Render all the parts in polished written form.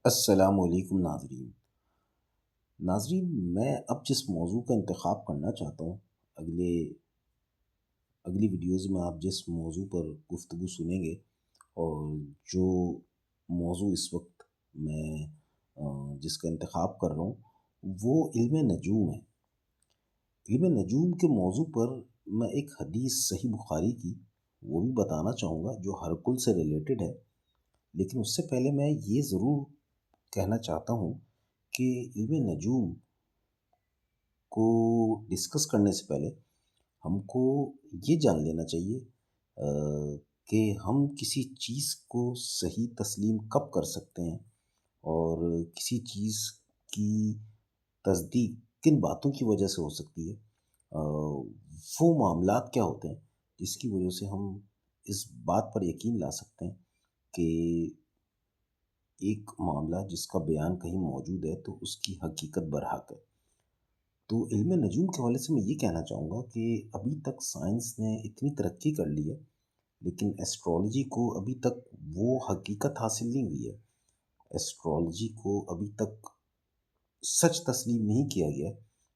السلام علیکم ناظرین میں اب جس موضوع کا انتخاب کرنا چاہتا ہوں اگلے اگلی ویڈیوز میں آپ جس موضوع پر گفتگو سنیں گے اور جو موضوع اس وقت میں جس کا انتخاب کر رہا ہوں وہ علم نجوم ہے۔ علم نجوم کے موضوع پر میں ایک حدیث صحیح بخاری کی وہ بھی بتانا چاہوں گا جو ہر کل سے ریلیٹڈ ہے، لیکن اس سے پہلے میں یہ ضرور کہنا چاہتا ہوں کہ علم نجوم کو ڈسکس کرنے سے پہلے ہم کو یہ جان لینا چاہیے کہ ہم کسی چیز کو صحیح تسلیم کب کر سکتے ہیں اور کسی چیز کی تصدیق کن باتوں کی وجہ سے ہو سکتی ہے، وہ معاملات کیا ہوتے ہیں جس کی وجہ سے ہم اس بات پر یقین لا سکتے ہیں کہ ایک معاملہ جس کا بیان کہیں موجود ہے تو اس کی حقیقت برحق ہے۔ تو علم نجوم کے حوالے سے میں یہ کہنا چاہوں گا کہ ابھی تک سائنس نے اتنی ترقی کر لی ہے لیکن ایسٹرولوجی کو ابھی تک وہ حقیقت حاصل نہیں ہوئی ہے۔ ایسٹرولوجی کو ابھی تک سچ تسلیم نہیں کیا گیا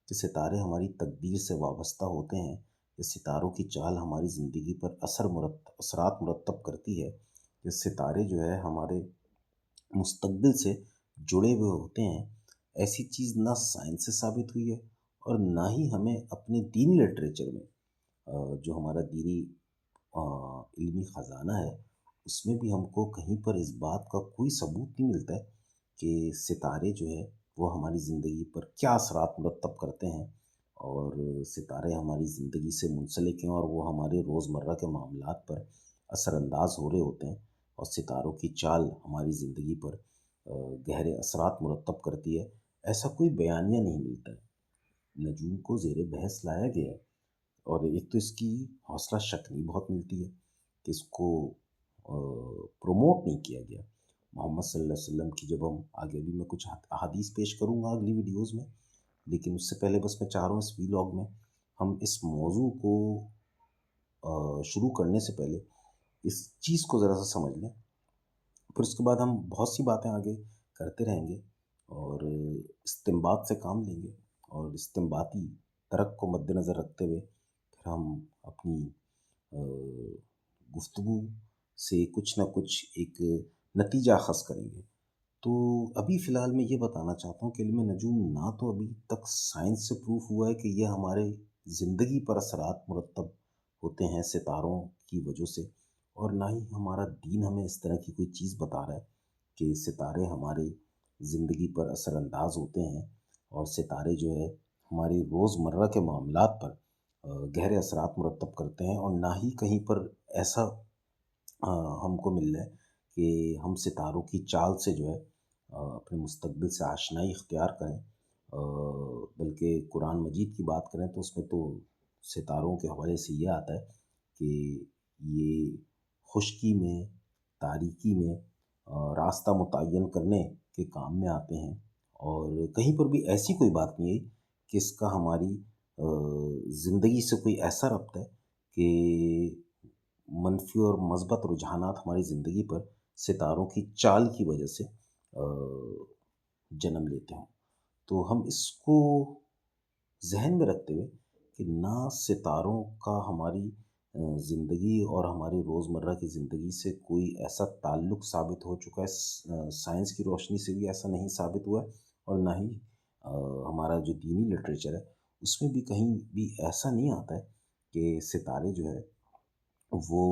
کہ ستارے ہماری تقدیر سے وابستہ ہوتے ہیں یا ستاروں کی چال ہماری زندگی پر اثرات مرتب کرتی ہے، یا ستارے جو ہے ہمارے مستقبل سے جڑے ہوئے ہوتے ہیں۔ ایسی چیز نہ سائنس سے ثابت ہوئی ہے اور نہ ہی ہمیں اپنے دینی لٹریچر میں جو ہمارا دینی علمی خزانہ ہے اس میں بھی ہم کو کہیں پر اس بات کا کوئی ثبوت نہیں ملتا ہے کہ ستارے جو ہے وہ ہماری زندگی پر کیا اثرات مرتب کرتے ہیں اور ستارے ہماری زندگی سے منسلک ہیں اور وہ ہمارے روزمرہ کے معاملات پر اثر انداز ہو رہے ہوتے ہیں، اور ستاروں کی چال ہماری زندگی پر گہرے اثرات مرتب کرتی ہے۔ ایسا کوئی بیانیہ نہیں ملتا ہے۔ نجوم کو زیر بحث لایا گیا ہے اور ایک تو اس کی حوصلہ شکنی بہت ملتی ہے کہ اس کو پروموٹ نہیں کیا گیا۔ محمد صلی اللہ علیہ وسلم کی جب ہم آگے بھی میں کچھ احادیث پیش کروں گا اگلی ویڈیوز میں، لیکن اس سے پہلے بس میں چاہ رہا ہوں اس ویلاگ میں ہم اس موضوع کو شروع کرنے سے پہلے اس چیز کو ذرا سا سمجھ لیں، پھر اس کے بعد ہم بہت سی باتیں آگے کرتے رہیں گے اور استنباط سے کام لیں گے، اور استنباطی ترک کو مد نظر رکھتے ہوئے پھر ہم اپنی گفتگو سے کچھ نہ کچھ ایک نتیجہ اخذ کریں گے۔ تو ابھی فی الحال میں یہ بتانا چاہتا ہوں کہ علم نجوم نہ تو ابھی تک سائنس سے پروف ہوا ہے کہ یہ ہمارے زندگی پر اثرات مرتب ہوتے ہیں ستاروں کی وجہ سے، اور نہ ہی ہمارا دین ہمیں اس طرح کی کوئی چیز بتا رہا ہے کہ ستارے ہماری زندگی پر اثر انداز ہوتے ہیں اور ستارے جو ہے ہماری روزمرہ کے معاملات پر گہرے اثرات مرتب کرتے ہیں، اور نہ ہی کہیں پر ایسا ہم کو مل رہا ہے کہ ہم ستاروں کی چال سے جو ہے اپنے مستقبل سے آشنائی اختیار کریں۔ بلکہ قرآن مجید کی بات کریں تو اس میں تو ستاروں کے حوالے سے یہ آتا ہے کہ یہ خشکی میں تاریکی میں راستہ متعین کرنے کے کام میں آتے ہیں، اور کہیں پر بھی ایسی کوئی بات نہیں ہے کہ اس کا ہماری زندگی سے کوئی ایسا ربط ہے کہ منفی اور مثبت رجحانات ہماری زندگی پر ستاروں کی چال کی وجہ سے جنم لیتے ہوں۔ تو ہم اس کو ذہن میں رکھتے ہوئے کہ نہ ستاروں کا ہماری زندگی اور ہماری روزمرہ کی زندگی سے کوئی ایسا تعلق ثابت ہو چکا ہے، سائنس کی روشنی سے بھی ایسا نہیں ثابت ہوا ہے، اور نہ ہی ہمارا جو دینی لٹریچر ہے اس میں بھی کہیں بھی ایسا نہیں آتا ہے کہ ستارے جو ہے وہ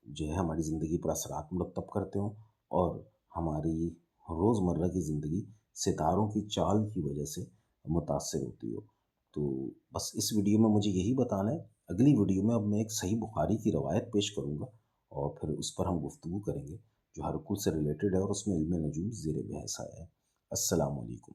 جو ہے ہماری زندگی پر اثرات مرتب کرتے ہوں اور ہماری روزمرہ کی زندگی ستاروں کی چال کی وجہ سے متاثر ہوتی ہو۔ تو بس اس ویڈیو میں مجھے یہی بتانا ہے۔ اگلی ویڈیو میں اب میں ایک صحیح بخاری کی روایت پیش کروں گا اور پھر اس پر ہم گفتگو کریں گے جو ہر کل سے ریلیٹڈ ہے اور اس میں علم نجوم زیر بحث آیا ہے۔ السلام علیکم۔